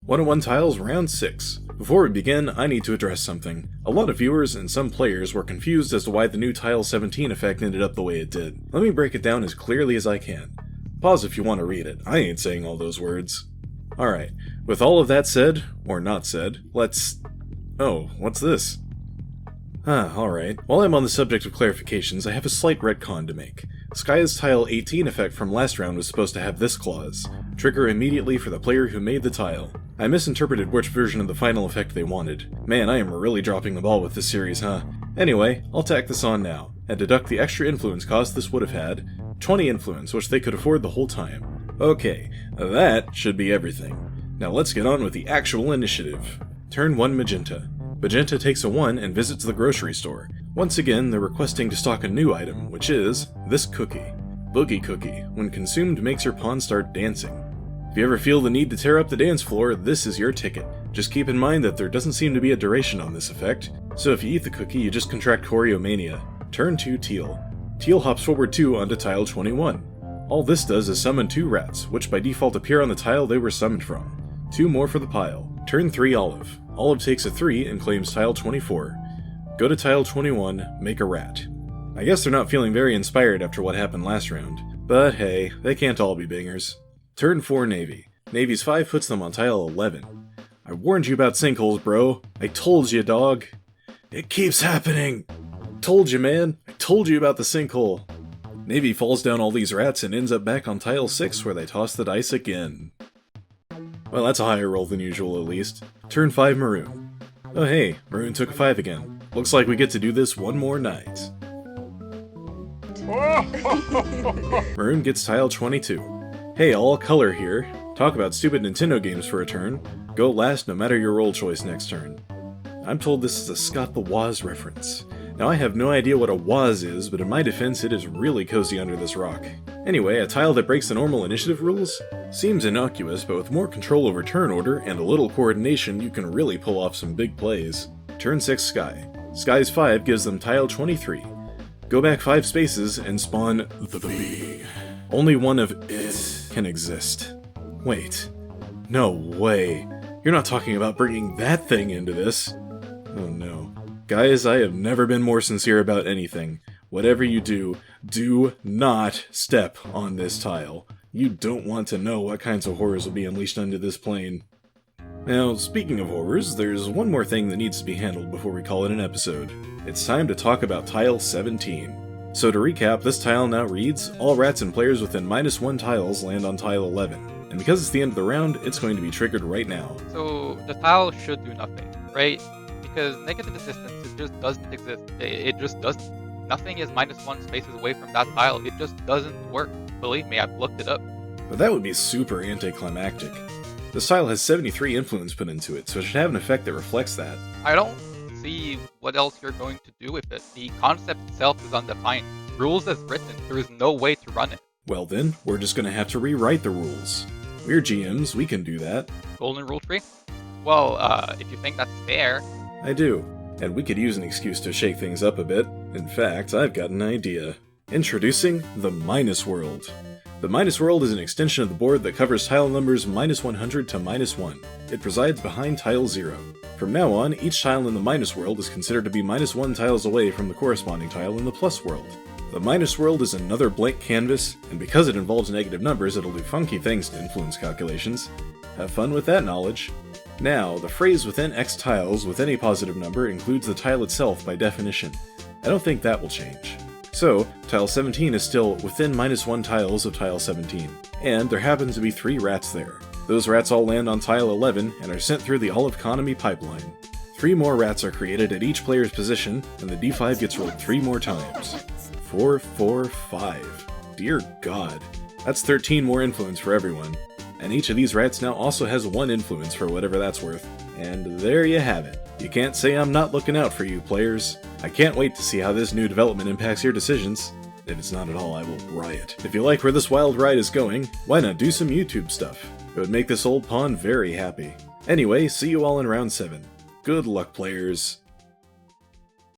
101 Tiles Round 6. Before we begin, I need to address something. A lot of viewers and some players were confused as to why the new Tile 17 effect ended up the way it did. Let me break it down as clearly as I can. Pause if you want to read it, I ain't saying all those words. Alright, with all of that said, or not said, let's... Oh, what's this? Alright. While I'm on the subject of clarifications, I have a slight retcon to make. Sky's Tile 18 effect from last round was supposed to have this clause: trigger immediately for the player who made the tile. I misinterpreted which version of the final effect they wanted. Man, I am really dropping the ball with this series, huh? Anyway, I'll tack this on now, and deduct the extra influence cost this would have had, 20 influence, which they could afford the whole time. Okay, that should be everything. Now let's get on with the actual initiative. Turn 1 Magenta. Magenta takes a 1 and visits the grocery store. Once again, they're requesting to stock a new item, which is this cookie. Boogie Cookie. When consumed, makes your pawn start dancing. If you ever feel the need to tear up the dance floor, this is your ticket. Just keep in mind that there doesn't seem to be a duration on this effect, so if you eat the cookie, you just contract choreomania. Turn 2 Teal. Teal hops forward 2 onto tile 21. All this does is summon 2 rats, which by default appear on the tile they were summoned from. 2 more for the pile. Turn 3 Olive. Olive takes a 3 and claims tile 24. Go to tile 21, make a rat. I guess they're not feeling very inspired after what happened last round, but hey, they can't all be bingers. Turn 4 Navy. Navy's 5 puts them on tile 11. I warned you about sinkholes, bro. I told you, dog. It keeps happening. Told you, man. I told you about the sinkhole. Navy falls down all these rats and ends up back on tile 6 where they toss the dice again. Well, that's a higher roll than usual, at least. Turn 5 Maroon. Oh hey, Maroon took a 5 again. Looks like we get to do this one more night. Maroon gets tile 22. Hey, all color here. Talk about stupid Nintendo games for a turn. Go last no matter your roll choice next turn. I'm told this is a Scott the Woz reference. Now I have no idea what a Woz is, but in my defense it is really cozy under this rock. Anyway, a tile that breaks the normal initiative rules? Seems innocuous, but with more control over turn order and a little coordination you can really pull off some big plays. Turn 6 Sky. Sky's 5 gives them tile 23. Go back 5 spaces and spawn the bee. Only one of it can exist. Wait. No way. You're not talking about bringing that thing into this. Oh no. Guys, I have never been more sincere about anything. Whatever you do, do not step on this tile. You don't want to know what kinds of horrors will be unleashed onto this plane. Now, speaking of horrors, there's one more thing that needs to be handled before we call it an episode. It's time to talk about tile 17. So to recap, this tile now reads, all rats and players within -1 tiles land on tile 11. And because it's the end of the round, it's going to be triggered right now. So the tile should do nothing, right? Because negative assistance, it just doesn't exist. It just doesn't. Nothing is -1 spaces away from that tile. It just doesn't work. Believe me, I've looked it up. But that would be super anticlimactic. This tile has 73 influence put into it, so it should have an effect that reflects that. I don't see what else you're going to do with it. The concept itself is undefined. Rules as written, there is no way to run it. Well then, we're just gonna have to rewrite the rules. We're GMs, we can do that. Golden rule tree? Well, if you think that's fair. I do, and we could use an excuse to shake things up a bit. In fact, I've got an idea. Introducing the Minus World. The Minus World is an extension of the board that covers tile numbers -100 to -1. It presides behind tile 0. From now on, each tile in the Minus World is considered to be -1 tiles away from the corresponding tile in the Plus World. The Minus World is another blank canvas, and because it involves negative numbers, it'll do funky things to influence calculations. Have fun with that knowledge. Now, the phrase within X tiles with any positive number includes the tile itself by definition. I don't think that will change. So, tile 17 is still within -1 tiles of tile 17, and there happen to be 3 rats there. Those rats all land on tile 11 and are sent through the Olive Economy pipeline. 3 more rats are created at each player's position, and the D5 gets rolled 3 more times. 4, 4, 5. Dear God. That's 13 more influence for everyone. And each of these rats now also has 1 influence for whatever that's worth. And there you have it. You can't say I'm not looking out for you, players. I can't wait to see how this new development impacts your decisions. If it's not at all, I will riot. If you like where this wild ride is going, why not do some YouTube stuff? It would make this old pawn very happy. Anyway, see you all in round 7. Good luck, players.